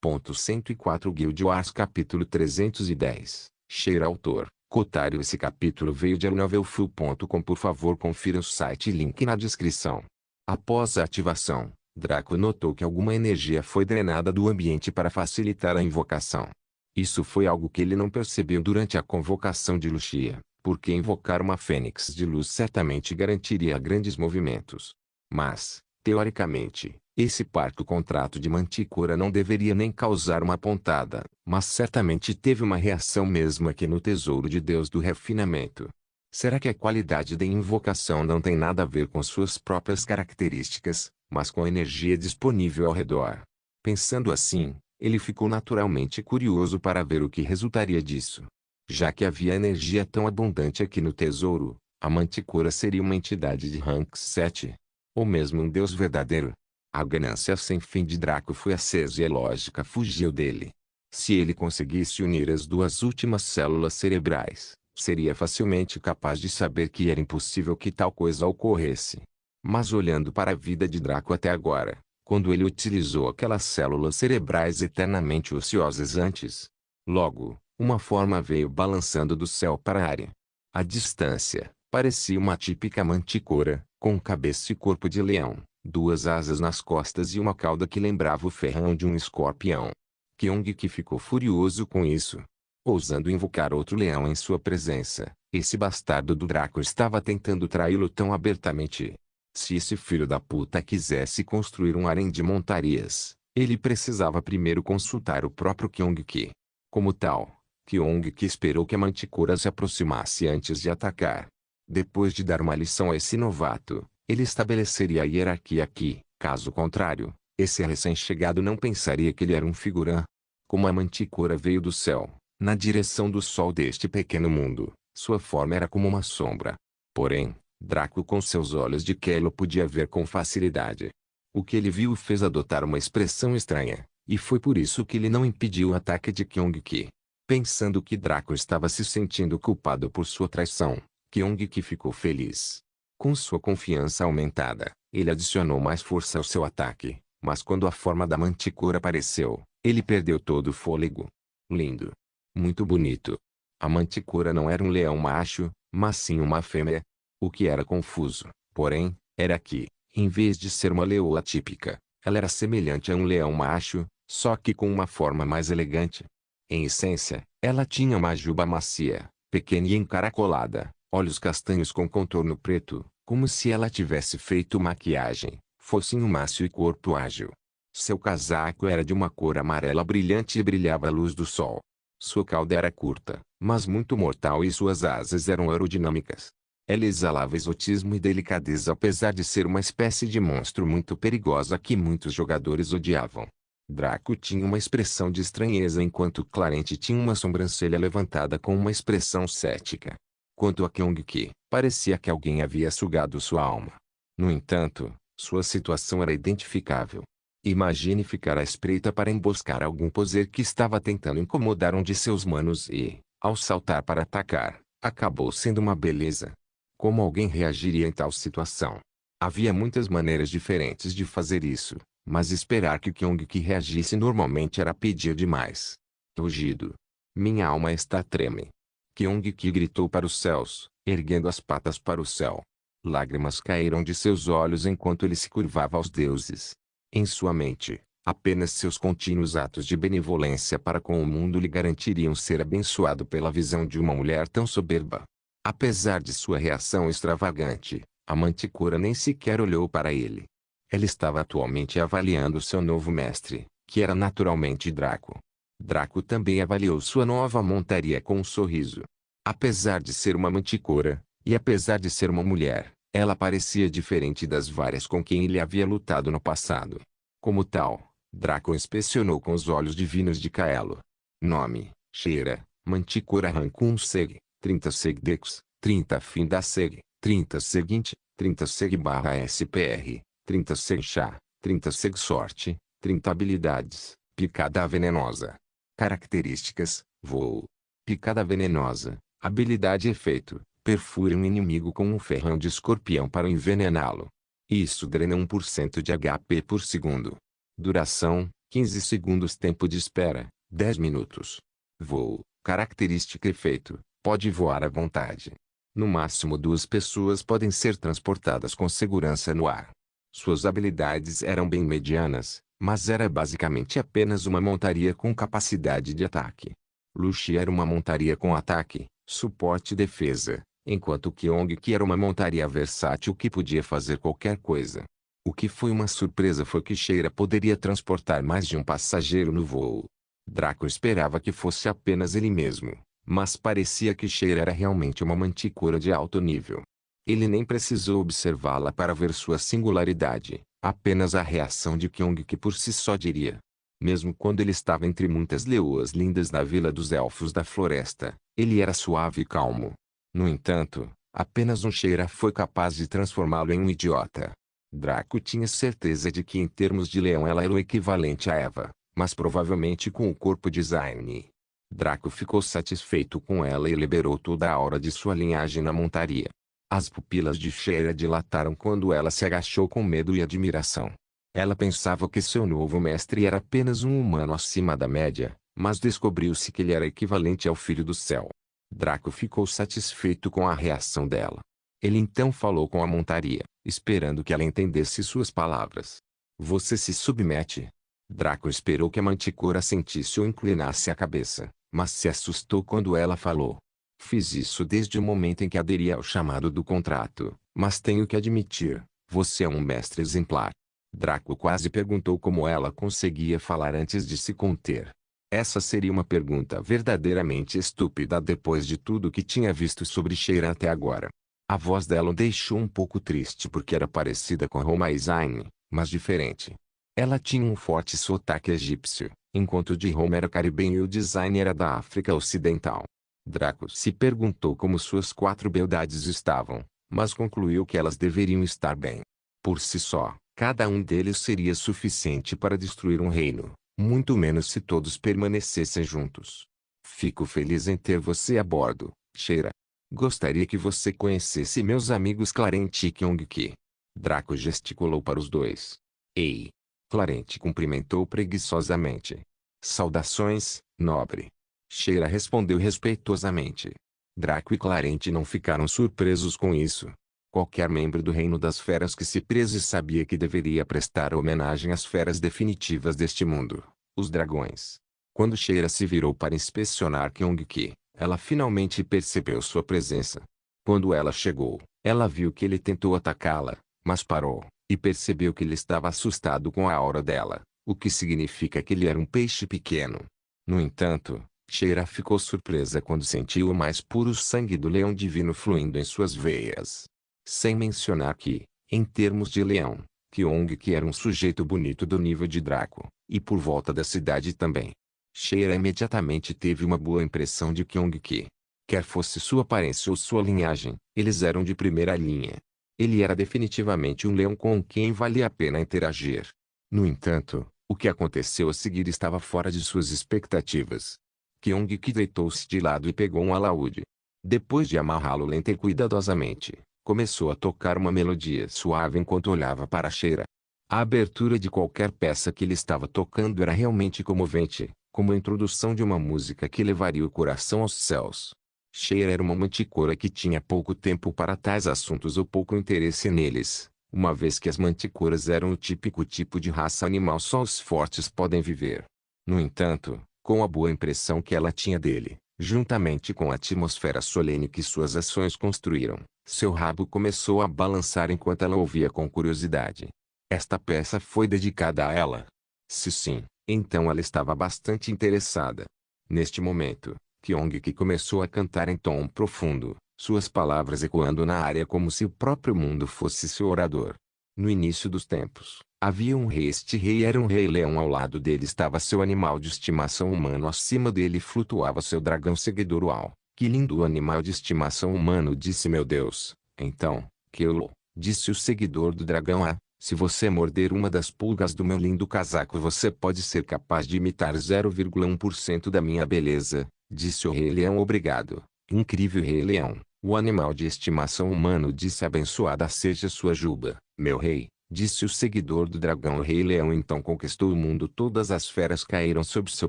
104 Guild Wars capítulo 310. Cheira autor. Cotário. Esse capítulo veio de novelfull.com. Por favor confira o site, link na descrição. Após a ativação, Draco notou que alguma energia foi drenada do ambiente para facilitar a invocação. Isso foi algo que ele não percebeu durante a convocação de Lucia, porque invocar uma fênix de luz certamente garantiria grandes movimentos. Mas, teoricamente, esse parco contrato de Manticora não deveria nem causar uma pontada, mas certamente teve uma reação mesmo aqui no Tesouro de Deus do Refinamento. Será que a qualidade da invocação não tem nada a ver com suas próprias características, mas com a energia disponível ao redor? Pensando assim, ele ficou naturalmente curioso para ver o que resultaria disso. Já que havia energia tão abundante aqui no tesouro, a Manticora seria uma entidade de rank 7. Ou mesmo um deus verdadeiro. A ganância sem fim de Draco foi acesa e a lógica fugiu dele. Se ele conseguisse unir as duas últimas células cerebrais, seria facilmente capaz de saber que era impossível que tal coisa ocorresse. Mas olhando para a vida de Draco até agora, quando ele utilizou aquelas células cerebrais eternamente ociosas antes, logo, uma forma veio balançando do céu para a área. À distância, parecia uma típica Manticora, com cabeça e corpo de leão, duas asas nas costas e uma cauda que lembrava o ferrão de um escorpião. Kyung-ki ficou furioso com isso. Ousando invocar outro leão em sua presença, esse bastardo do Draco estava tentando traí-lo tão abertamente. Se esse filho da puta quisesse construir um harém de montarias, ele precisava primeiro consultar o próprio Kyung-ki. Como tal, Kyung-ki esperou que a Manticora se aproximasse antes de atacar. Depois de dar uma lição a esse novato, ele estabeleceria a hierarquia aqui. Caso contrário, esse recém-chegado não pensaria que ele era um figurã. Como a Manticora veio do céu, na direção do sol deste pequeno mundo, sua forma era como uma sombra. Porém, Draco com seus olhos de Kelo podia ver com facilidade. O que ele viu o fez adotar uma expressão estranha, e foi por isso que ele não impediu o ataque de Kyung-ki. Pensando que Draco estava se sentindo culpado por sua traição, Kyung-ki ficou feliz. Com sua confiança aumentada, ele adicionou mais força ao seu ataque, mas quando a forma da Manticora apareceu, ele perdeu todo o fôlego. Lindo. Muito bonito. A Manticora não era um leão macho, mas sim uma fêmea. O que era confuso, porém, era que, em vez de ser uma leoa típica, ela era semelhante a um leão macho, só que com uma forma mais elegante. Em essência, ela tinha uma juba macia, pequena e encaracolada, olhos castanhos com contorno preto, como se ela tivesse feito maquiagem, focinho macio e corpo ágil. Seu casaco era de uma cor amarela brilhante e brilhava à luz do sol. Sua cauda era curta, mas muito mortal e suas asas eram aerodinâmicas. Ela exalava exotismo e delicadeza apesar de ser uma espécie de monstro muito perigosa que muitos jogadores odiavam. Draco tinha uma expressão de estranheza enquanto Clarente tinha uma sobrancelha levantada com uma expressão cética. Quanto a Kyung-ki, parecia que alguém havia sugado sua alma. No entanto, sua situação era identificável. Imagine ficar à espreita para emboscar algum poser que estava tentando incomodar um de seus manos e, ao saltar para atacar, acabou sendo uma beleza. Como alguém reagiria em tal situação? Havia muitas maneiras diferentes de fazer isso, mas esperar que Kyung-ki reagisse normalmente era pedir demais. Rugido. Minha alma está treme. Kyung-ki gritou para os céus, erguendo as patas para o céu. Lágrimas caíram de seus olhos enquanto ele se curvava aos deuses. Em sua mente, apenas seus contínuos atos de benevolência para com o mundo lhe garantiriam ser abençoado pela visão de uma mulher tão soberba. Apesar de sua reação extravagante, a Manticora nem sequer olhou para ele. Ela estava atualmente avaliando seu novo mestre, que era naturalmente Draco. Draco também avaliou sua nova montaria com um sorriso. Apesar de ser uma Manticora, e apesar de ser uma mulher, ela parecia diferente das várias com quem ele havia lutado no passado. Como tal, Draco inspecionou com os olhos divinos de Kaelo. Nome: Cheira, Manticora Rancun Seg, 30 Segdex, 30 Fim da Seg, 30 Seguinte, 30 Seg/SPR, 30 Seg-Chá, 30 Seg-Sorte, 30 Habilidades, Picada Venenosa. Características: Voo. Picada Venenosa, habilidade e efeito: perfure um inimigo com um ferrão de escorpião para envenená-lo. Isso drena 1% de HP por segundo. Duração: 15 segundos tempo de espera, 10 minutos. Voo, característica efeito, pode voar à vontade. No máximo 2 pessoas podem ser transportadas com segurança no ar. Suas habilidades eram bem medianas, mas era basicamente apenas uma montaria com capacidade de ataque. Luxi era uma montaria com ataque, suporte e defesa, enquanto Kyong-ki era uma montaria versátil que podia fazer qualquer coisa. O que foi uma surpresa foi que Sheira poderia transportar mais de um passageiro no voo. Draco esperava que fosse apenas ele mesmo, mas parecia que Sheira era realmente uma manticora de alto nível. Ele nem precisou observá-la para ver sua singularidade, apenas a reação de Kyong que por si só diria. Mesmo quando ele estava entre muitas leoas lindas na Vila dos Elfos da Floresta, ele era suave e calmo. No entanto, apenas um Sheira foi capaz de transformá-lo em um idiota. Draco tinha certeza de que em termos de leão ela era o equivalente a Eva, mas provavelmente com o corpo de Zayn. Draco ficou satisfeito com ela e liberou toda a aura de sua linhagem na montaria. As pupilas de Sheira dilataram quando ela se agachou com medo e admiração. Ela pensava que seu novo mestre era apenas um humano acima da média, mas descobriu-se que ele era equivalente ao Filho do Céu. Draco ficou satisfeito com a reação dela. Ele então falou com a montaria, esperando que ela entendesse suas palavras. Você se submete? Draco esperou que a manticora sentisse ou inclinasse a cabeça, mas se assustou quando ela falou. Fiz isso desde o momento em que aderi ao chamado do contrato, mas tenho que admitir, você é um mestre exemplar. Draco quase perguntou como ela conseguia falar antes de se conter. Essa seria uma pergunta verdadeiramente estúpida depois de tudo que tinha visto sobre Sheira até agora. A voz dela o deixou um pouco triste porque era parecida com Roma e Zayn, mas diferente. Ela tinha um forte sotaque egípcio, enquanto o de Roma era caribenho e o de Zayn era da África Ocidental. Draco se perguntou como suas 4 beldades estavam, mas concluiu que elas deveriam estar bem. Por si só, cada um deles seria suficiente para destruir um reino, muito menos se todos permanecessem juntos. Fico feliz em ter você a bordo, Sheira. Gostaria que você conhecesse meus amigos Clarente e Kyong-ki. Draco gesticulou para os dois. Ei! Clarente cumprimentou preguiçosamente. Saudações, nobre. Sheira respondeu respeitosamente. Draco e Clarente não ficaram surpresos com isso. Qualquer membro do reino das feras que se preze sabia que deveria prestar homenagem às feras definitivas deste mundo, os dragões. Quando Sheira se virou para inspecionar Kyong-ki, ela finalmente percebeu sua presença. Quando ela chegou, ela viu que ele tentou atacá-la, mas parou, e percebeu que ele estava assustado com a aura dela, o que significa que ele era um peixe pequeno. No entanto, Sheira ficou surpresa quando sentiu o mais puro sangue do leão divino fluindo em suas veias. Sem mencionar que, em termos de leão, Kyong-ki era um sujeito bonito do nível de Draco, e por volta da cidade também. Sheira imediatamente teve uma boa impressão de Kyong-ki. Quer fosse sua aparência ou sua linhagem, eles eram de primeira linha. Ele era definitivamente um leão com quem valia a pena interagir. No entanto, o que aconteceu a seguir estava fora de suas expectativas. Kyong-ki deitou-se de lado e pegou um alaúde. Depois de amarrá-lo lenta e cuidadosamente, começou a tocar uma melodia suave enquanto olhava para Sheira. A abertura de qualquer peça que ele estava tocando era realmente comovente, como a introdução de uma música que levaria o coração aos céus. Sheira era uma manticora que tinha pouco tempo para tais assuntos ou pouco interesse neles, uma vez que as manticoras eram o típico tipo de raça animal só os fortes podem viver. No entanto, com a boa impressão que ela tinha dele, juntamente com a atmosfera solene que suas ações construíram, seu rabo começou a balançar enquanto ela ouvia com curiosidade. Esta peça foi dedicada a ela? Se sim, então ela estava bastante interessada. Neste momento, Kyong-ki começou a cantar em tom profundo, suas palavras ecoando na área como se o próprio mundo fosse seu orador. No início dos tempos, havia um rei. Este rei era um rei leão. Ao lado dele estava seu animal de estimação humano. Acima dele flutuava seu dragão seguidor. Uau, que lindo animal de estimação humano, disse meu Deus. Então, Kylo, disse o seguidor do dragão. Se você morder uma das pulgas do meu lindo casaco, você pode ser capaz de imitar 0,1% da minha beleza, disse o rei leão. Obrigado, incrível rei leão. O animal de estimação humano disse: abençoada seja sua juba, meu rei, Disse o seguidor do dragão. O Rei Leão então conquistou o mundo. Todas as feras caíram sob seu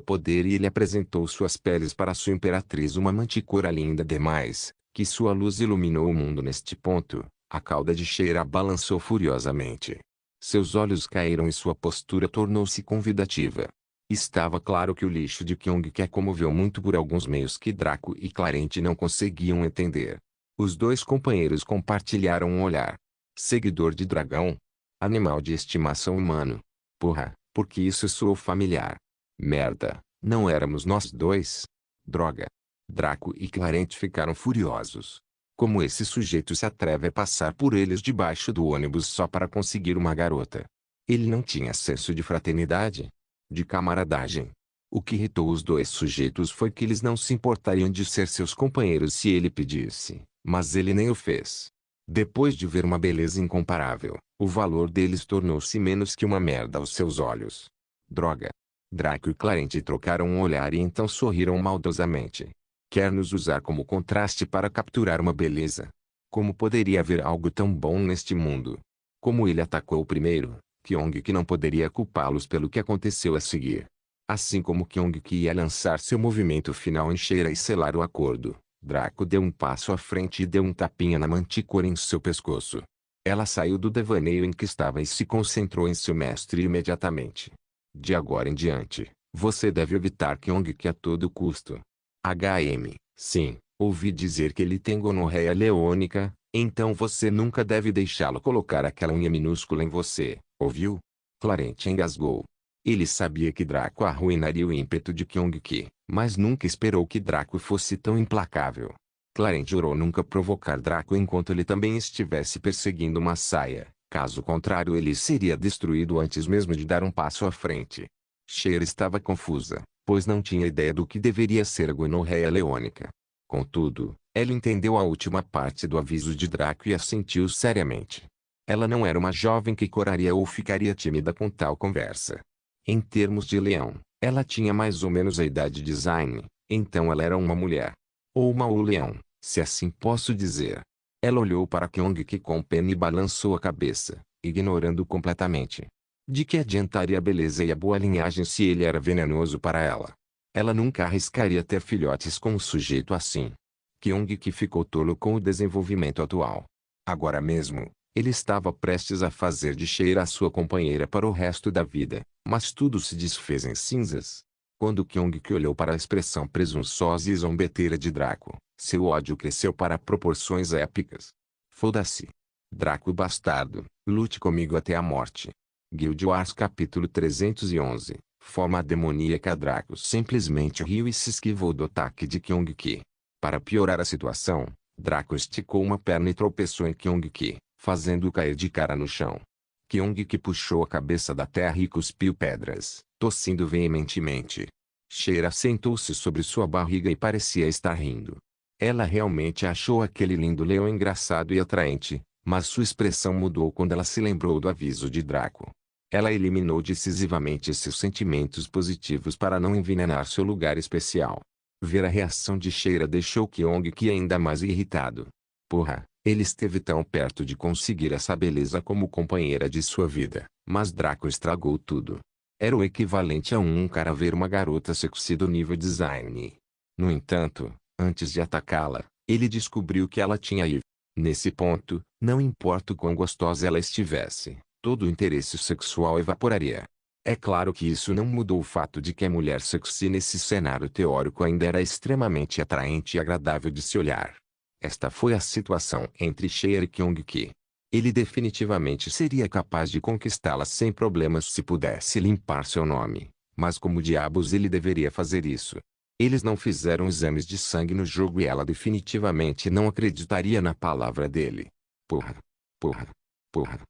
poder e ele apresentou suas peles para sua imperatriz, uma manticora linda demais, que sua luz iluminou o mundo. Neste ponto, a cauda de Sheera balançou furiosamente. Seus olhos caíram e sua postura tornou-se convidativa. Estava claro que o lixo de Kyong-Ki a comoveu muito por alguns meios que Draco e Clarente não conseguiam entender. Os dois companheiros compartilharam um olhar. Seguidor de dragão? Animal de estimação humano. Porra, porque isso soou familiar. Merda, não éramos nós dois? Droga. Draco e Clarente ficaram furiosos. Como esse sujeito se atreve a passar por eles debaixo do ônibus só para conseguir uma garota? Ele não tinha senso de fraternidade? De camaradagem? O que irritou os dois sujeitos foi que eles não se importariam de ser seus companheiros se ele pedisse, mas ele nem o fez. Depois de ver uma beleza incomparável, o valor deles tornou-se menos que uma merda aos seus olhos. Droga. Draco e Clarente trocaram um olhar e então sorriram maldosamente. Quer nos usar como contraste para capturar uma beleza? Como poderia haver algo tão bom neste mundo? Como ele atacou primeiro, Kyong-Ki não poderia culpá-los pelo que aconteceu a seguir. Assim como Kyong-Ki ia lançar seu movimento final em Sheera e selar o acordo, Draco deu um passo à frente e deu um tapinha na mantícora em seu pescoço. Ela saiu do devaneio em que estava e se concentrou em seu mestre imediatamente. De agora em diante, você deve evitar Kyong-Ki a todo custo. Sim, ouvi dizer que ele tem gonorreia leônica, então você nunca deve deixá-lo colocar aquela unha minúscula em você, ouviu? Clarente engasgou. Ele sabia que Draco arruinaria o ímpeto de Kyong-Ki, mas nunca esperou que Draco fosse tão implacável. Clarente jurou nunca provocar Draco enquanto ele também estivesse perseguindo uma saia, caso contrário ele seria destruído antes mesmo de dar um passo à frente. Sheera estava confusa, pois não tinha ideia do que deveria ser a gonorreia leônica. Contudo, ela entendeu a última parte do aviso de Draco e assentiu seriamente. Ela não era uma jovem que coraria ou ficaria tímida com tal conversa. Em termos de leão, ela tinha mais ou menos a idade de Zayn, então ela era uma mulher. Ou uma leão, se assim posso dizer. Ela olhou para Kyong-Ki com pena e balançou a cabeça, ignorando completamente. De que adiantaria a beleza e a boa linhagem se ele era venenoso para ela? Ela nunca arriscaria ter filhotes com um sujeito assim. Kyong-Ki ficou tolo com o desenvolvimento atual. Agora mesmo, ele estava prestes a fazer de Sheera a sua companheira para o resto da vida, mas tudo se desfez em cinzas. Quando Kyong-Ki olhou para a expressão presunçosa e zombeteira de Draco, seu ódio cresceu para proporções épicas. Foda-se. Draco bastardo, lute comigo até a morte. Guild Wars capítulo 311, forma demoníaca. Draco simplesmente riu e se esquivou do ataque de Kyong-Ki. Para piorar a situação, Draco esticou uma perna e tropeçou em Kyong-Ki, fazendo-o cair de cara no chão. Kyong-Ki puxou a cabeça da terra e cuspiu pedras, tossindo veementemente. Sheera sentou-se sobre sua barriga e parecia estar rindo. Ela realmente achou aquele lindo leão engraçado e atraente, mas sua expressão mudou quando ela se lembrou do aviso de Draco. Ela eliminou decisivamente seus sentimentos positivos para não envenenar seu lugar especial. Ver a reação de Sheera deixou Kyong-Ki ainda mais irritado. Porra, ele esteve tão perto de conseguir essa beleza como companheira de sua vida, mas Draco estragou tudo. Era o equivalente a um cara ver uma garota sexy do nível design. No entanto, antes de atacá-la, ele descobriu que ela tinha IV. Nesse ponto, não importa o quão gostosa ela estivesse, todo o interesse sexual evaporaria. É claro que isso não mudou o fato de que a mulher sexy nesse cenário teórico ainda era extremamente atraente e agradável de se olhar. Esta foi a situação entre Sheera e Kyong-Ki. Ele definitivamente seria capaz de conquistá-la sem problemas se pudesse limpar seu nome, mas como diabos ele deveria fazer isso? Eles não fizeram exames de sangue no jogo e ela definitivamente não acreditaria na palavra dele. Porra. Porra. Porra.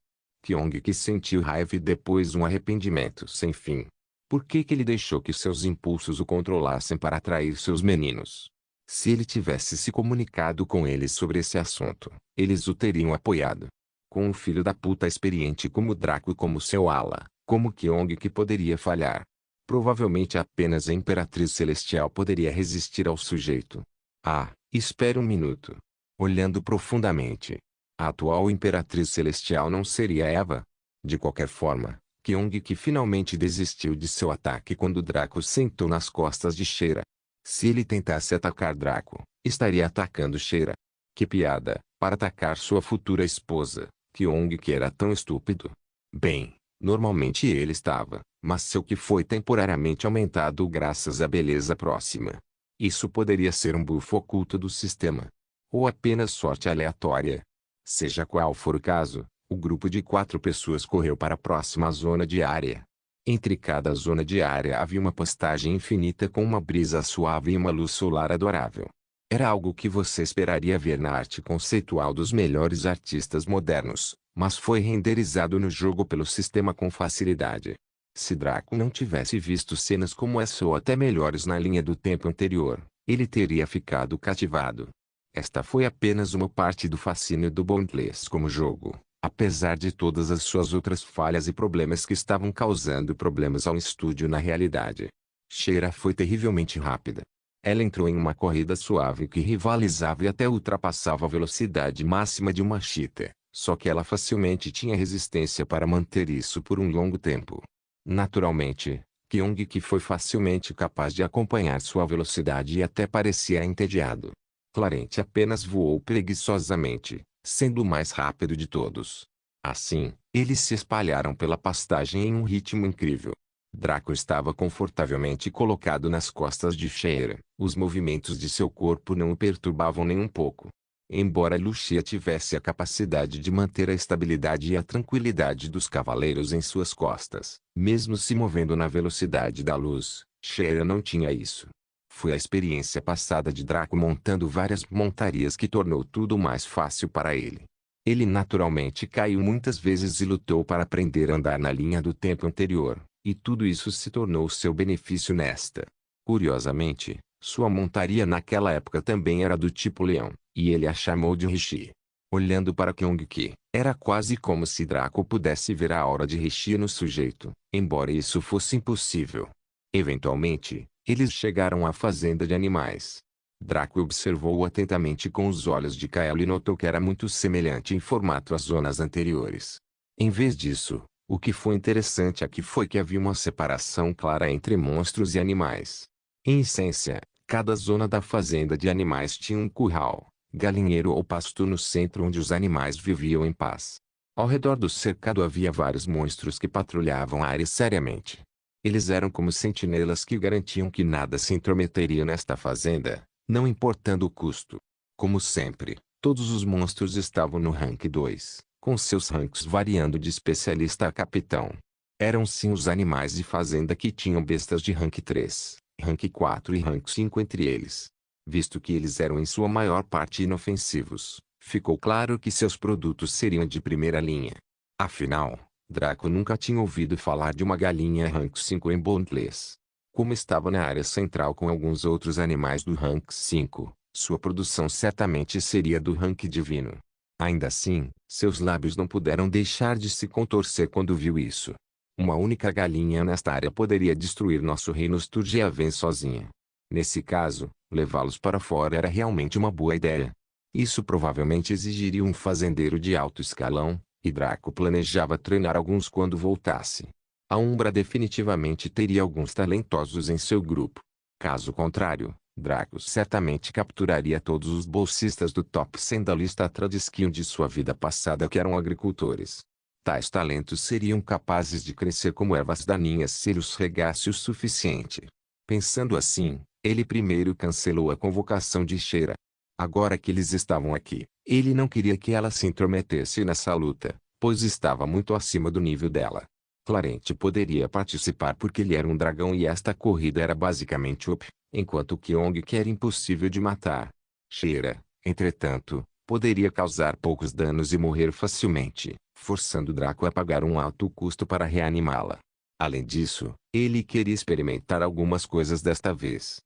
Kyong-Ki sentiu raiva e depois um arrependimento sem fim. Por que ele deixou que seus impulsos o controlassem para atrair seus meninos? Se ele tivesse se comunicado com eles sobre esse assunto, eles o teriam apoiado. Com um filho da puta experiente como Draco como seu ala, como Kyong-Ki poderia falhar? Provavelmente apenas a Imperatriz Celestial poderia resistir ao sujeito. Ah, espere um minuto. Olhando profundamente. A atual Imperatriz Celestial não seria Eva? De qualquer forma, Kyong-ki finalmente desistiu de seu ataque quando Draco sentou nas costas de Sheera. Se ele tentasse atacar Draco, estaria atacando Sheera. Que piada, para atacar sua futura esposa, Kyong-ki era tão estúpido. Bem, normalmente ele estava, mas seu Ki foi temporariamente aumentado graças à beleza próxima. Isso poderia ser um bufo oculto do sistema. Ou apenas sorte aleatória. Seja qual for o caso, o grupo de 4 pessoas correu para a próxima zona de área. Entre cada zona de área havia uma pastagem infinita com uma brisa suave e uma luz solar adorável. Era algo que você esperaria ver na arte conceitual dos melhores artistas modernos, mas foi renderizado no jogo pelo sistema com facilidade. Se Draco não tivesse visto cenas como essa ou até melhores na linha do tempo anterior, ele teria ficado cativado. Esta foi apenas uma parte do fascínio do Boundless como jogo, apesar de todas as suas outras falhas e problemas que estavam causando problemas ao estúdio na realidade. Sheera foi terrivelmente rápida. Ela entrou em uma corrida suave que rivalizava e até ultrapassava a velocidade máxima de uma cheetah, só que ela facilmente tinha resistência para manter isso por um longo tempo. Naturalmente, Kyong-ki foi facilmente capaz de acompanhar sua velocidade e até parecia entediado. Clarence apenas voou preguiçosamente, sendo o mais rápido de todos. Assim, eles se espalharam pela pastagem em um ritmo incrível. Draco estava confortavelmente colocado nas costas de Sheera. Os movimentos de seu corpo não o perturbavam nem um pouco. Embora Lucia tivesse a capacidade de manter a estabilidade e a tranquilidade dos cavaleiros em suas costas, mesmo se movendo na velocidade da luz, Sheera não tinha isso. Foi a experiência passada de Draco montando várias montarias que tornou tudo mais fácil para ele. Ele naturalmente caiu muitas vezes e lutou para aprender a andar na linha do tempo anterior, e tudo isso se tornou seu benefício nesta. Curiosamente, sua montaria naquela época também era do tipo leão, e ele a chamou de Rishi. Olhando para Kyong-ki, era quase como se Draco pudesse ver a aura de Rishi no sujeito, embora isso fosse impossível. Eventualmente, eles chegaram à fazenda de animais. Draco observou-o atentamente com os olhos de Kael e notou que era muito semelhante em formato às zonas anteriores. Em vez disso, o que foi interessante aqui foi que havia uma separação clara entre monstros e animais. Em essência, cada zona da fazenda de animais tinha um curral, galinheiro ou pasto no centro onde os animais viviam em paz. Ao redor do cercado havia vários monstros que patrulhavam a área seriamente. Eles eram como sentinelas que garantiam que nada se intrometeria nesta fazenda, não importando o custo. Como sempre, todos os monstros estavam no rank 2, com seus ranks variando de especialista a capitão. Eram sim os animais de fazenda que tinham bestas de rank 3, rank 4 e rank 5 entre eles. Visto que eles eram em sua maior parte inofensivos, ficou claro que seus produtos seriam de primeira linha. Afinal, Draco nunca tinha ouvido falar de uma galinha rank 5 em Boundless. Como estava na área central com alguns outros animais do rank 5, sua produção certamente seria do rank divino. Ainda assim, seus lábios não puderam deixar de se contorcer quando viu isso. Uma única galinha nesta área poderia destruir nosso reino Sturgiaven sozinha. Nesse caso, levá-los para fora era realmente uma boa ideia. Isso provavelmente exigiria um fazendeiro de alto escalão, e Draco planejava treinar alguns quando voltasse. A Umbra definitivamente teria alguns talentosos em seu grupo. Caso contrário, Draco certamente capturaria todos os bolsistas do top 100 da lista Tradiskill de sua vida passada que eram agricultores. Tais talentos seriam capazes de crescer como ervas daninhas se ele os regasse o suficiente. Pensando assim, ele primeiro cancelou a convocação de Sheera. Agora que eles estavam aqui, ele não queria que ela se intrometesse nessa luta, pois estava muito acima do nível dela. Clarence poderia participar porque ele era um dragão e esta corrida era basicamente OP, enquanto Kyong-ki era impossível de matar. Sheera, entretanto, poderia causar poucos danos e morrer facilmente, forçando Draco a pagar um alto custo para reanimá-la. Além disso, ele queria experimentar algumas coisas desta vez.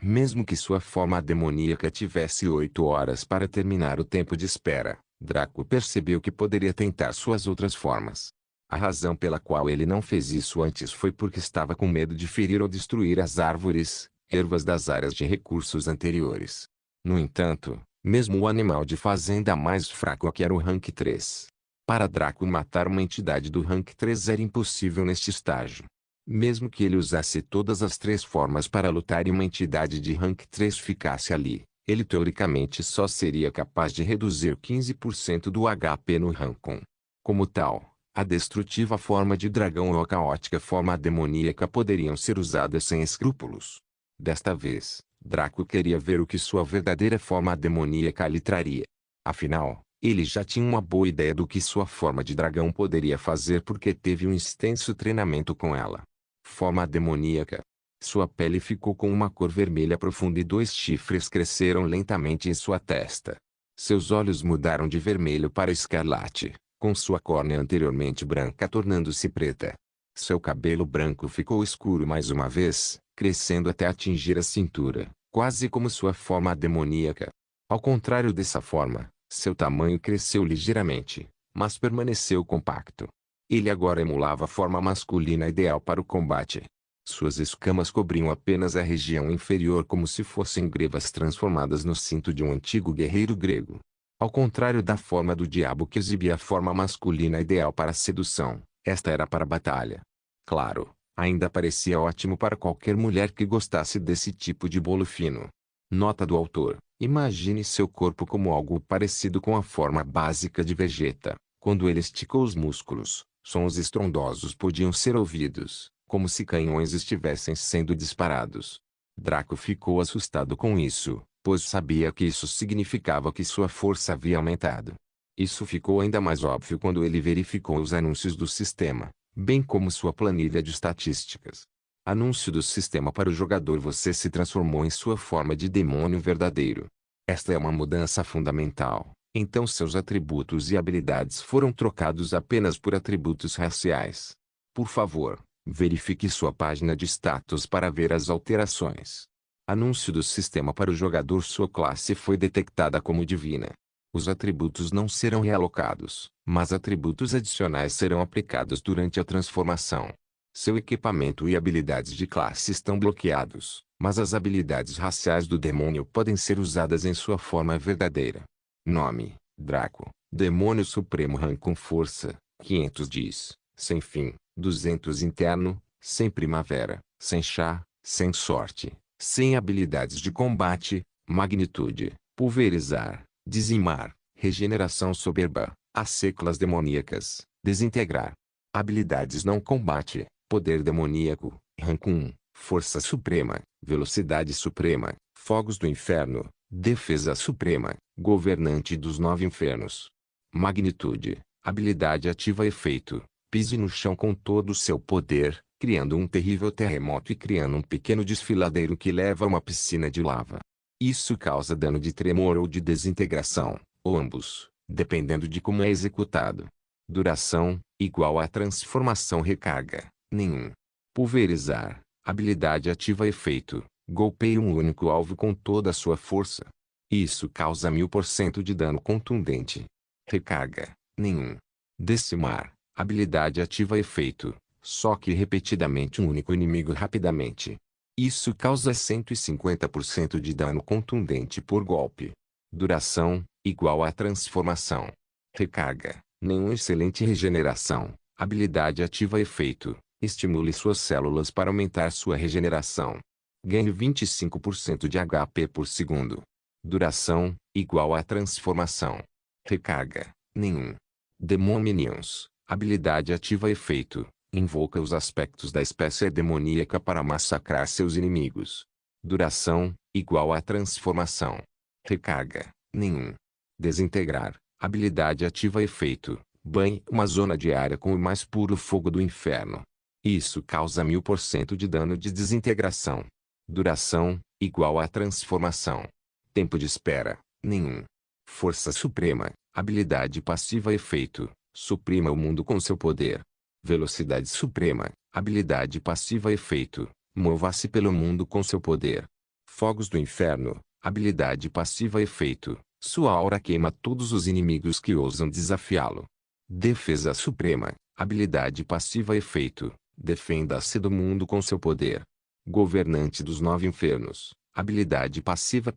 Mesmo que sua forma demoníaca tivesse 8 horas para terminar o tempo de espera, Draco percebeu que poderia tentar suas outras formas. A razão pela qual ele não fez isso antes foi porque estava com medo de ferir ou destruir as árvores, ervas das áreas de recursos anteriores. No entanto, mesmo o animal de fazenda mais fraco que era o rank 3, Para Draco matar uma entidade do rank 3 era impossível neste estágio. Mesmo que ele usasse todas as 3 formas para lutar e uma entidade de rank 3 ficasse ali, ele teoricamente só seria capaz de reduzir 15% do HP no rank 1. Como tal, a destrutiva forma de dragão ou a caótica forma demoníaca poderiam ser usadas sem escrúpulos. Desta vez, Draco queria ver o que sua verdadeira forma demoníaca lhe traria. Afinal, ele já tinha uma boa ideia do que sua forma de dragão poderia fazer porque teve um extenso treinamento com ela. Forma demoníaca. Sua pele ficou com uma cor vermelha profunda e 2 chifres cresceram lentamente em sua testa. Seus olhos mudaram de vermelho para escarlate, com sua córnea anteriormente branca tornando-se preta. Seu cabelo branco ficou escuro mais uma vez, crescendo até atingir a cintura, quase como sua forma demoníaca. Ao contrário dessa forma, seu tamanho cresceu ligeiramente, mas permaneceu compacto. Ele agora emulava a forma masculina ideal para o combate. Suas escamas cobriam apenas a região inferior como se fossem grevas transformadas no cinto de um antigo guerreiro grego. Ao contrário da forma do diabo que exibia a forma masculina ideal para a sedução, esta era para a batalha. Claro, ainda parecia ótimo para qualquer mulher que gostasse desse tipo de bolo fino. Nota do autor: imagine seu corpo como algo parecido com a forma básica de Vegeta. Quando ele esticou os músculos, sons estrondosos podiam ser ouvidos, como se canhões estivessem sendo disparados. Draco ficou assustado com isso, pois sabia que isso significava que sua força havia aumentado. Isso ficou ainda mais óbvio quando ele verificou os anúncios do sistema, bem como sua planilha de estatísticas. Anúncio do sistema para o jogador: você se transformou em sua forma de demônio verdadeiro. Esta é uma mudança fundamental, então seus atributos e habilidades foram trocados apenas por atributos raciais. Por favor, verifique sua página de status para ver as alterações. Anúncio do sistema para o jogador: sua classe foi detectada como divina. Os atributos não serão realocados, mas atributos adicionais serão aplicados durante a transformação. Seu equipamento e habilidades de classe estão bloqueados, mas as habilidades raciais do demônio podem ser usadas em sua forma verdadeira. Nome: Draco, Demônio Supremo. Rank com força, 500 diz, sem fim, 200 interno, sem primavera, sem chá, sem sorte, sem habilidades de combate, magnitude, pulverizar, dizimar, regeneração soberba, asseclas demoníacas, desintegrar. Habilidades não combate, poder demoníaco, rank 1, força suprema, velocidade suprema, fogos do inferno, defesa suprema, governante dos 9 infernos. Magnitude, habilidade ativa efeito, pise no chão com todo o seu poder, criando um terrível terremoto e criando um pequeno desfiladeiro que leva a uma piscina de lava. Isso causa dano de tremor ou de desintegração, ou ambos, dependendo de como é executado. Duração, igual a transformação. Recarga, nenhum. Pulverizar, habilidade ativa efeito, golpeie um único alvo com toda a sua força. Isso causa 1000% de dano contundente. Recarga, nenhum. Decimar, habilidade ativa efeito, soque repetidamente um único inimigo rapidamente. Isso causa 150% de dano contundente por golpe. Duração, igual a transformação. Recarga, nenhum. Excelente regeneração, habilidade ativa efeito, estimule suas células para aumentar sua regeneração. Ganhe 25% de HP por segundo. Duração, igual a transformação. Recarga, nenhum. Demon Minions, habilidade ativa efeito, invoca os aspectos da espécie demoníaca para massacrar seus inimigos. Duração, igual a transformação. Recarga, nenhum. Desintegrar, habilidade ativa efeito, banhe uma zona de área com o mais puro fogo do inferno. Isso causa 1000% de dano de desintegração. Duração, igual a transformação. Tempo de espera, nenhum. Força suprema, habilidade passiva efeito, suprima o mundo com seu poder. Velocidade suprema, habilidade passiva efeito, mova-se pelo mundo com seu poder. Fogos do inferno, habilidade passiva efeito, sua aura queima todos os inimigos que ousam desafiá-lo. Defesa suprema, habilidade passiva efeito, defenda-se do mundo com seu poder. Governante dos 9 infernos, habilidade passiva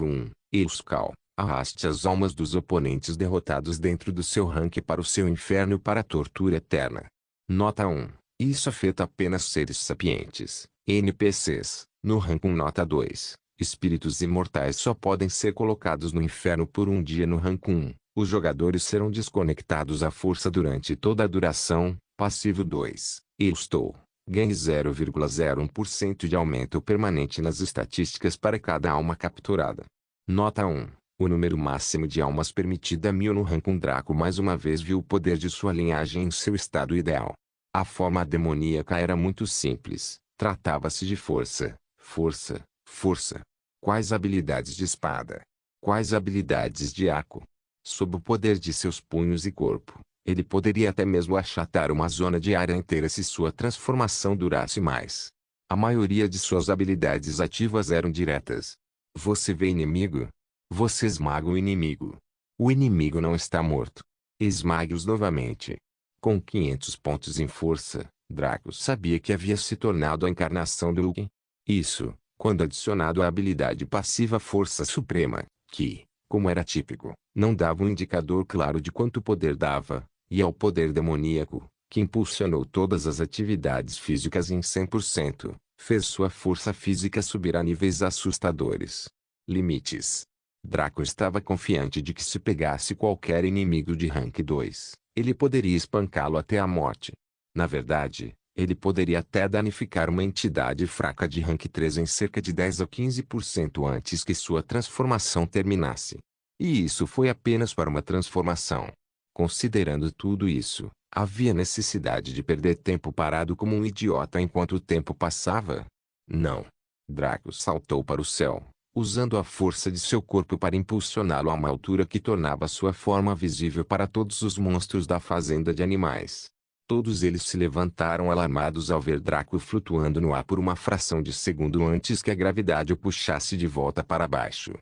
1, Euskal, Arraste as almas dos oponentes derrotados dentro do seu rank para o seu inferno para a tortura eterna. Nota 1. Isso afeta apenas seres sapientes, NPCs. No rank 1 nota 2. Espíritos imortais só podem ser colocados no inferno por um dia no rank 1. Os jogadores serão desconectados à força durante toda a duração. Passivo 2. Estou. Ganhe 0,01% de aumento permanente nas estatísticas para cada alma capturada. Nota 1. O número máximo de almas permitida é 1000 no rank 1. Draco mais uma vez viu o poder de sua linhagem em seu estado ideal. A forma demoníaca era muito simples. Tratava-se de força, força, força. Quais habilidades de espada? Quais habilidades de arco? Sob o poder de seus punhos e corpo, ele poderia até mesmo achatar uma zona de área inteira se sua transformação durasse mais. A maioria de suas habilidades ativas eram diretas. Você vê inimigo? Você esmaga o inimigo. O inimigo não está morto. Esmague-os novamente. Com 500 pontos em força, Draco sabia que havia se tornado a encarnação do Luke. Isso, quando adicionado à habilidade passiva Força Suprema, que, como era típico, não dava um indicador claro de quanto poder dava, e ao poder demoníaco, que impulsionou todas as atividades físicas em 100%, fez sua força física subir a níveis assustadores. Limites. Draco estava confiante de que se pegasse qualquer inimigo de rank 2, ele poderia espancá-lo até a morte. Na verdade, ele poderia até danificar uma entidade fraca de rank 3 em cerca de 10 a 15% antes que sua transformação terminasse. E isso foi apenas para uma transformação. Considerando tudo isso, havia necessidade de perder tempo parado como um idiota enquanto o tempo passava? Não. Draco saltou para o céu, usando a força de seu corpo para impulsioná-lo a uma altura que tornava sua forma visível para todos os monstros da fazenda de animais. Todos eles se levantaram alarmados ao ver Draco flutuando no ar por uma fração de segundo antes que a gravidade o puxasse de volta para baixo.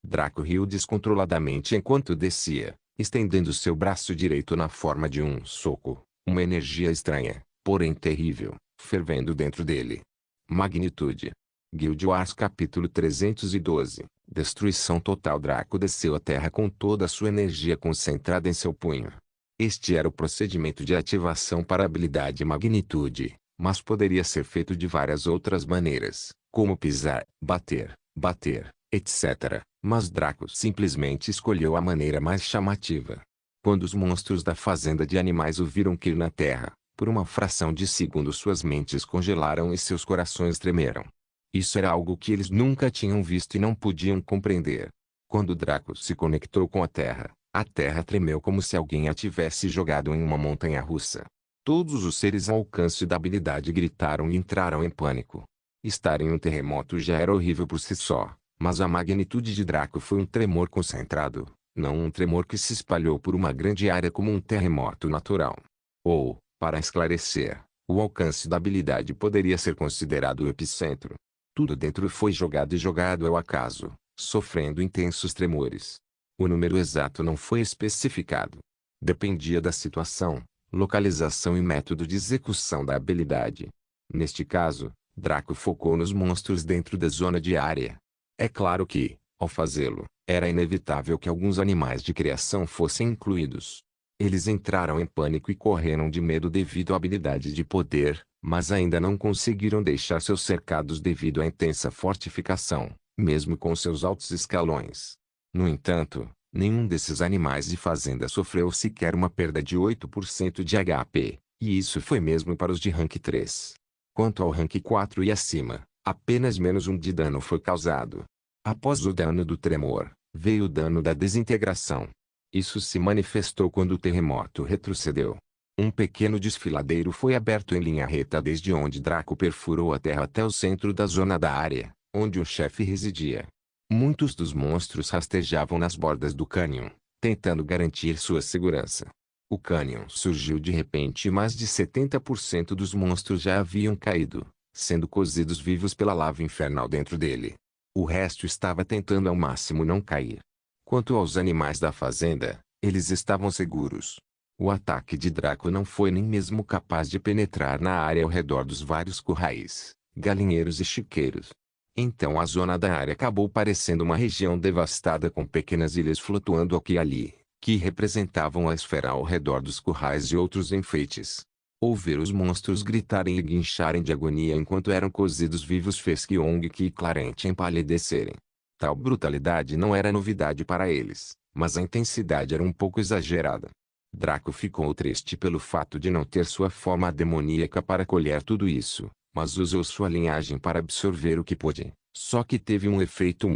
Draco riu descontroladamente enquanto descia, estendendo seu braço direito na forma de um soco, uma energia estranha, porém terrível, fervendo dentro dele. Magnitude. Guild Wars capítulo 312. Destruição total. Draco desceu à terra com toda a sua energia concentrada em seu punho. Este era o procedimento de ativação para a habilidade Magnitude, mas poderia ser feito de várias outras maneiras, como pisar, bater, etc. Mas Draco simplesmente escolheu a maneira mais chamativa. Quando os monstros da fazenda de animais o viram cair na terra, por uma fração de segundo suas mentes congelaram e seus corações tremeram. Isso era algo que eles nunca tinham visto e não podiam compreender. Quando Draco se conectou com a terra tremeu como se alguém a tivesse jogado em uma montanha-russa. Todos os seres ao alcance da habilidade gritaram e entraram em pânico. Estar em um terremoto já era horrível por si só, mas a magnitude de Draco foi um tremor concentrado, não um tremor que se espalhou por uma grande área como um terremoto natural. Ou, para esclarecer, o alcance da habilidade poderia ser considerado o epicentro. Tudo dentro foi jogado ao acaso, sofrendo intensos tremores. O número exato não foi especificado. Dependia da situação, localização e método de execução da habilidade. Neste caso, Draco focou nos monstros dentro da zona de área. É claro que, ao fazê-lo, era inevitável que alguns animais de criação fossem incluídos. Eles entraram em pânico e correram de medo devido à habilidade de poder, mas ainda não conseguiram deixar seus cercados devido à intensa fortificação, mesmo com seus altos escalões. No entanto, nenhum desses animais de fazenda sofreu sequer uma perda de 8% de HP, e isso foi mesmo para os de rank 3. Quanto ao rank 4 e acima, apenas menos 1 de dano foi causado. Após o dano do tremor, veio o dano da desintegração. Isso se manifestou quando o terremoto retrocedeu. Um pequeno desfiladeiro foi aberto em linha reta desde onde Draco perfurou a terra até o centro da zona da área, onde o chefe residia. Muitos dos monstros rastejavam nas bordas do cânion, tentando garantir sua segurança. O cânion surgiu de repente e mais de 70% dos monstros já haviam caído, sendo cozidos vivos pela lava infernal dentro dele. O resto estava tentando ao máximo não cair. Quanto aos animais da fazenda, eles estavam seguros. O ataque de Draco não foi nem mesmo capaz de penetrar na área ao redor dos vários currais, galinheiros e chiqueiros. Então a zona da área acabou parecendo uma região devastada com pequenas ilhas flutuando aqui e ali, que representavam a esfera ao redor dos currais e outros enfeites. Ouvir os monstros gritarem e guincharem de agonia enquanto eram cozidos vivos fez Kyong e Clarente empalidecerem. Tal brutalidade não era novidade para eles, mas a intensidade era um pouco exagerada. Draco ficou triste pelo fato de não ter sua forma demoníaca para colher tudo isso, mas usou sua linhagem para absorver o que pôde. Só que teve um efeito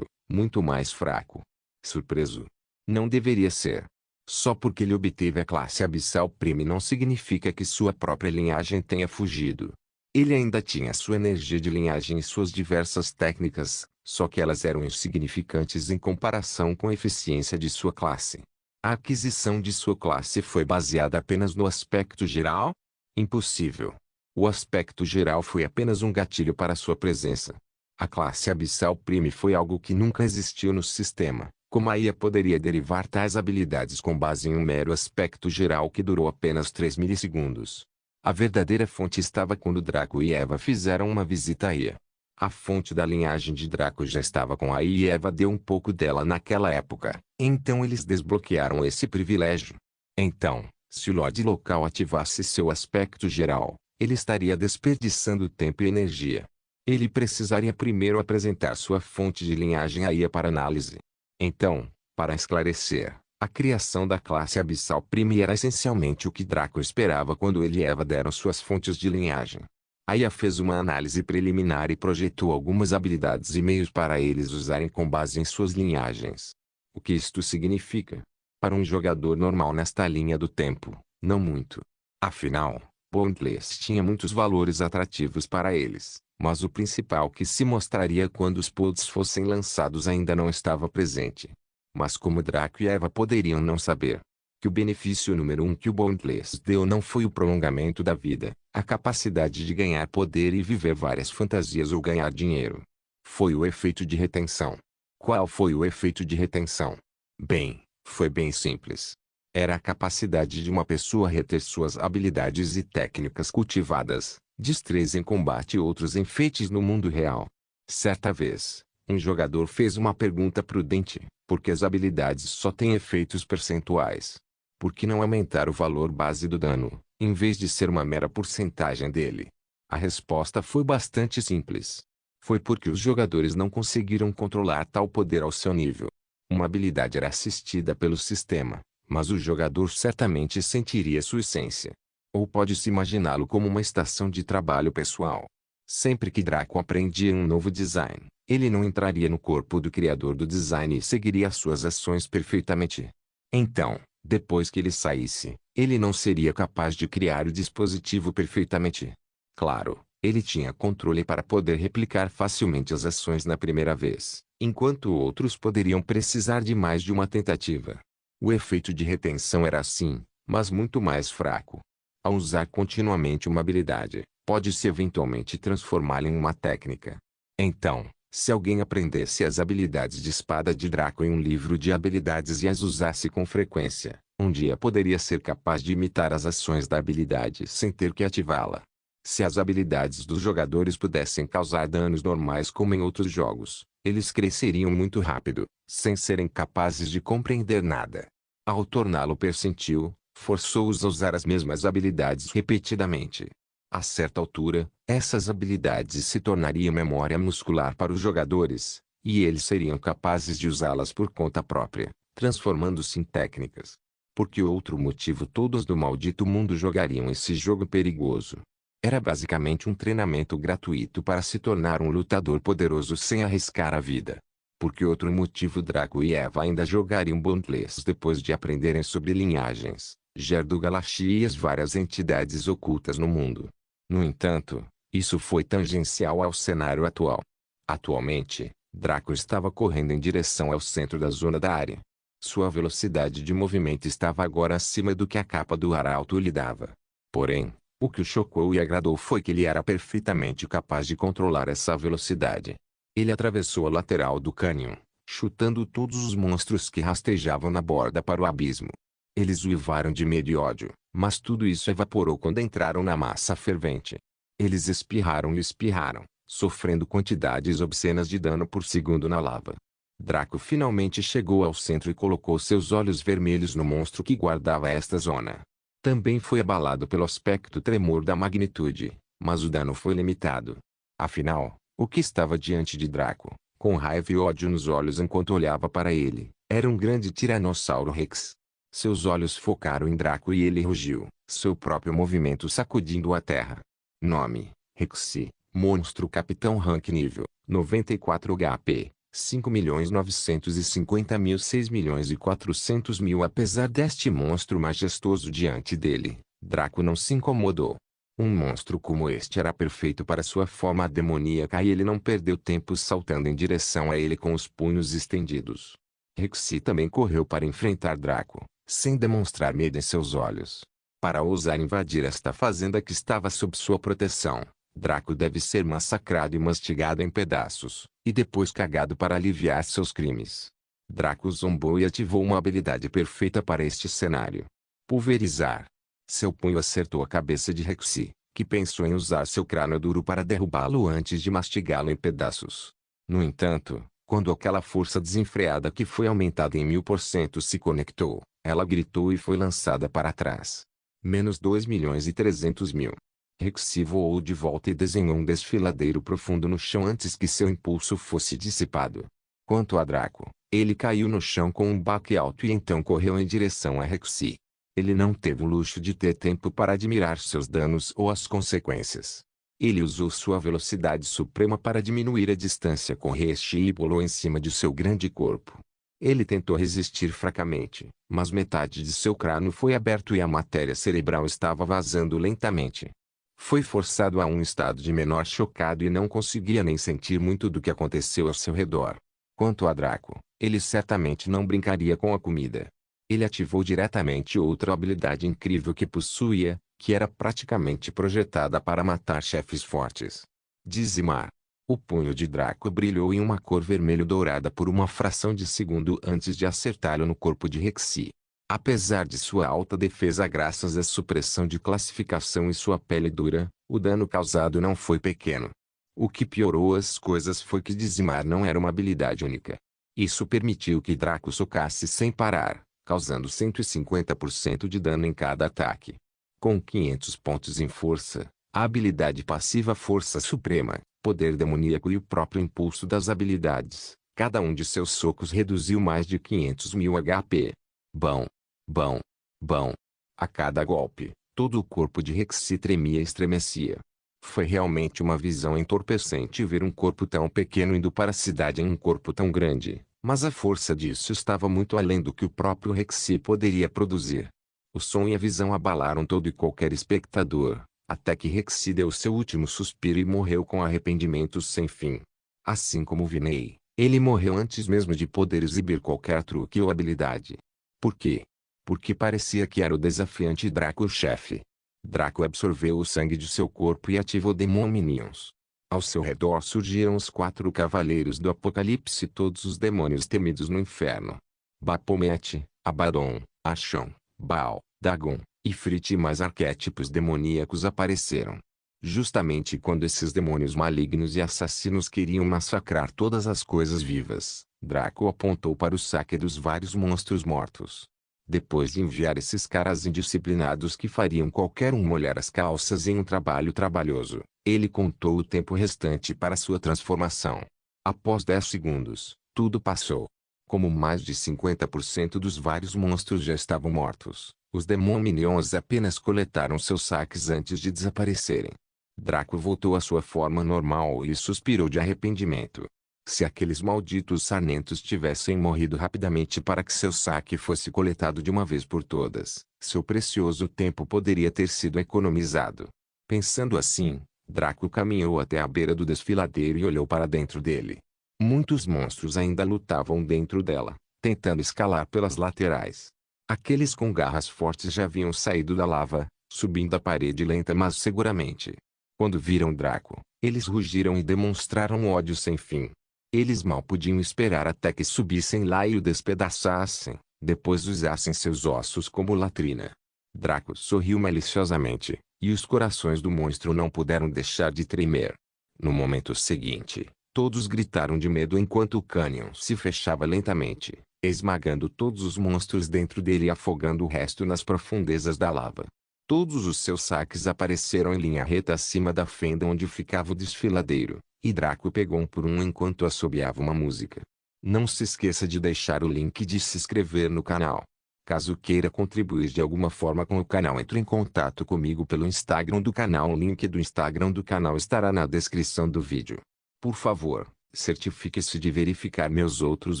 muito mais fraco. Surpreso? Não deveria ser. Só porque ele obteve a classe Abissal Prime não significa que sua própria linhagem tenha fugido. Ele ainda tinha sua energia de linhagem e suas diversas técnicas, só que elas eram insignificantes em comparação com a eficiência de sua classe. A aquisição de sua classe foi baseada apenas no aspecto geral? Impossível. O aspecto geral foi apenas um gatilho para sua presença. A classe Abissal Prime foi algo que nunca existiu no sistema. Como a IA poderia derivar tais habilidades com base em um mero aspecto geral que durou apenas 3 milissegundos? A verdadeira fonte estava quando Draco e Eva fizeram uma visita à IA. A fonte da linhagem de Draco já estava com a IA e Eva deu um pouco dela naquela época. Então eles desbloquearam esse privilégio. Então, se o Lorde local ativasse seu aspecto geral, ele estaria desperdiçando tempo e energia. Ele precisaria primeiro apresentar sua fonte de linhagem à IA para análise. Então, para esclarecer, a criação da classe Abissal Prime era essencialmente o que Draco esperava quando ele e Eva deram suas fontes de linhagem. A IA fez uma análise preliminar e projetou algumas habilidades e meios para eles usarem com base em suas linhagens. O que isto significa? Para um jogador normal nesta linha do tempo, não muito. Afinal, Boundless tinha muitos valores atrativos para eles, mas o principal que se mostraria quando os pods fossem lançados ainda não estava presente. Mas como Draco e Eva poderiam não saber? Que o benefício número 1 que o Boundless deu não foi o prolongamento da vida, a capacidade de ganhar poder e viver várias fantasias ou ganhar dinheiro. Foi o efeito de retenção. Qual foi o efeito de retenção? Bem, foi bem simples. Era a capacidade de uma pessoa reter suas habilidades e técnicas cultivadas, destreza em combate e outros enfeites no mundo real. Certa vez, um jogador fez uma pergunta prudente: por que as habilidades só têm efeitos percentuais? Por que não aumentar o valor base do dano, em vez de ser uma mera porcentagem dele? A resposta foi bastante simples. Foi porque os jogadores não conseguiram controlar tal poder ao seu nível. Uma habilidade era assistida pelo sistema, mas o jogador certamente sentiria sua essência. Ou pode-se imaginá-lo como uma estação de trabalho pessoal. Sempre que Draco aprendia um novo design, ele não entraria no corpo do criador do design e seguiria suas ações perfeitamente. Então, depois que ele saísse, ele não seria capaz de criar o dispositivo perfeitamente. Claro, ele tinha controle para poder replicar facilmente as ações na primeira vez, enquanto outros poderiam precisar de mais de uma tentativa. O efeito de retenção era assim, mas muito mais fraco. Ao usar continuamente uma habilidade, pode-se eventualmente transformá-la em uma técnica. Então, se alguém aprendesse as habilidades de espada de Draco em um livro de habilidades e as usasse com frequência, um dia poderia ser capaz de imitar as ações da habilidade sem ter que ativá-la. Se as habilidades dos jogadores pudessem causar danos normais como em outros jogos, eles cresceriam muito rápido, sem serem capazes de compreender nada. Ao torná-lo percentil, forçou-os a usar as mesmas habilidades repetidamente. A certa altura, essas habilidades se tornariam memória muscular para os jogadores, e eles seriam capazes de usá-las por conta própria, transformando-se em técnicas. Por que outro motivo todos do maldito mundo jogariam esse jogo perigoso? Era basicamente um treinamento gratuito para se tornar um lutador poderoso sem arriscar a vida. Por que outro motivo Draco e Eva ainda jogariam Boundless depois de aprenderem sobre linhagens, Gerdo Galaxy e as várias entidades ocultas no mundo? No entanto, isso foi tangencial ao cenário atual. Atualmente, Draco estava correndo em direção ao centro da zona da área. Sua velocidade de movimento estava agora acima do que a capa do arauto lhe dava. Porém, o que o chocou e agradou foi que ele era perfeitamente capaz de controlar essa velocidade. Ele atravessou a lateral do cânion, chutando todos os monstros que rastejavam na borda para o abismo. Eles uivaram de medo e ódio, mas tudo isso evaporou quando entraram na massa fervente. Eles espirraram e espirraram, sofrendo quantidades obscenas de dano por segundo na lava. Draco finalmente chegou ao centro e colocou seus olhos vermelhos no monstro que guardava esta zona. Também foi abalado pelo aspecto tremor da magnitude, mas o dano foi limitado. Afinal, o que estava diante de Draco, com raiva e ódio nos olhos enquanto olhava para ele, era um grande Tiranossauro Rex. Seus olhos focaram em Draco e ele rugiu, seu próprio movimento sacudindo a terra. Nome: Rexy, monstro Capitão Rank nível 94 HP. 5.950.000 6.400.000. Apesar deste monstro majestoso diante dele, Draco não se incomodou. Um monstro como este era perfeito para sua forma demoníaca e ele não perdeu tempo saltando em direção a ele com os punhos estendidos. Rexy também correu para enfrentar Draco, sem demonstrar medo em seus olhos. Para ousar invadir esta fazenda que estava sob sua proteção, Draco deve ser massacrado e mastigado em pedaços, e depois cagado para aliviar seus crimes. Draco zombou e ativou uma habilidade perfeita para este cenário: pulverizar. Seu punho acertou a cabeça de Rexy, que pensou em usar seu crânio duro para derrubá-lo antes de mastigá-lo em pedaços. No entanto, quando aquela força desenfreada que foi aumentada em 1000% se conectou, ela gritou e foi lançada para trás. Menos 2.300.000. Rexy voou de volta e desenhou um desfiladeiro profundo no chão antes que seu impulso fosse dissipado. Quanto a Draco, ele caiu no chão com um baque alto e então correu em direção a Rexy. Ele não teve o luxo de ter tempo para admirar seus danos ou as consequências. Ele usou sua velocidade suprema para diminuir a distância com Rexy e pulou em cima de seu grande corpo. Ele tentou resistir fracamente, mas metade de seu crânio foi aberto e a matéria cerebral estava vazando lentamente. Foi forçado a um estado de menor chocado e não conseguia nem sentir muito do que aconteceu ao seu redor. Quanto a Draco, ele certamente não brincaria com a comida. Ele ativou diretamente outra habilidade incrível que possuía, que era praticamente projetada para matar chefes fortes: dizimar. O punho de Draco brilhou em uma cor vermelho-dourada por uma fração de segundo antes de acertá-lo no corpo de Rexy. Apesar de sua alta defesa graças à supressão de classificação e sua pele dura, o dano causado não foi pequeno. O que piorou as coisas foi que dizimar não era uma habilidade única. Isso permitiu que Draco socasse sem parar, causando 150% de dano em cada ataque. Com 500 pontos em força, a habilidade passiva Força Suprema, Poder Demoníaco e o próprio impulso das habilidades, cada um de seus socos reduziu mais de 500.000 HP. Bom. Bom. Bom. A cada golpe, todo o corpo de Rexy tremia e estremecia. Foi realmente uma visão entorpecente ver um corpo tão pequeno indo para a cidade em um corpo tão grande, mas a força disso estava muito além do que o próprio Rexy poderia produzir. O som e a visão abalaram todo e qualquer espectador, até que Rexy deu seu último suspiro e morreu com arrependimentos sem fim. Assim como Vinay, ele morreu antes mesmo de poder exibir qualquer truque ou habilidade. Por quê? Porque parecia que era o desafiante Draco-chefe. Draco absorveu o sangue de seu corpo e ativou Demon Minions. Ao seu redor surgiram os 4 cavaleiros do Apocalipse e todos os demônios temidos no inferno. Baphomet, Abaddon, Ashon, Baal, Dagon, Ifrit e mais arquétipos demoníacos apareceram. Justamente quando esses demônios malignos e assassinos queriam massacrar todas as coisas vivas, Draco apontou para o saque dos vários monstros mortos. Depois de enviar esses caras indisciplinados que fariam qualquer um molhar as calças em um trabalho trabalhoso, ele contou o tempo restante para sua transformação. Após 10 segundos, tudo passou. Como mais de 50% dos vários monstros já estavam mortos, os Demon Minions apenas coletaram seus saques antes de desaparecerem. Draco voltou à sua forma normal e suspirou de arrependimento. Se aqueles malditos sarnentos tivessem morrido rapidamente para que seu saque fosse coletado de uma vez por todas, seu precioso tempo poderia ter sido economizado. Pensando assim, Draco caminhou até a beira do desfiladeiro e olhou para dentro dele. Muitos monstros ainda lutavam dentro dela, tentando escalar pelas laterais. Aqueles com garras fortes já haviam saído da lava, subindo a parede lenta mas seguramente. Quando viram Draco, eles rugiram e demonstraram ódio sem fim. Eles mal podiam esperar até que subissem lá e o despedaçassem, depois usassem seus ossos como latrina. Draco sorriu maliciosamente, e os corações do monstro não puderam deixar de tremer. No momento seguinte, todos gritaram de medo enquanto o cânion se fechava lentamente, esmagando todos os monstros dentro dele e afogando o resto nas profundezas da lava. Todos os seus saques apareceram em linha reta acima da fenda onde ficava o desfiladeiro, e Draco pegou um por um enquanto assobiava uma música. Não se esqueça de deixar o link e de se inscrever no canal. Caso queira contribuir de alguma forma com o canal, entre em contato comigo pelo Instagram do canal. O link do Instagram do canal estará na descrição do vídeo. Por favor, certifique-se de verificar meus outros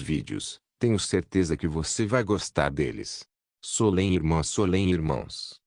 vídeos. Tenho certeza que você vai gostar deles. Solem irmãs, Solem irmãos.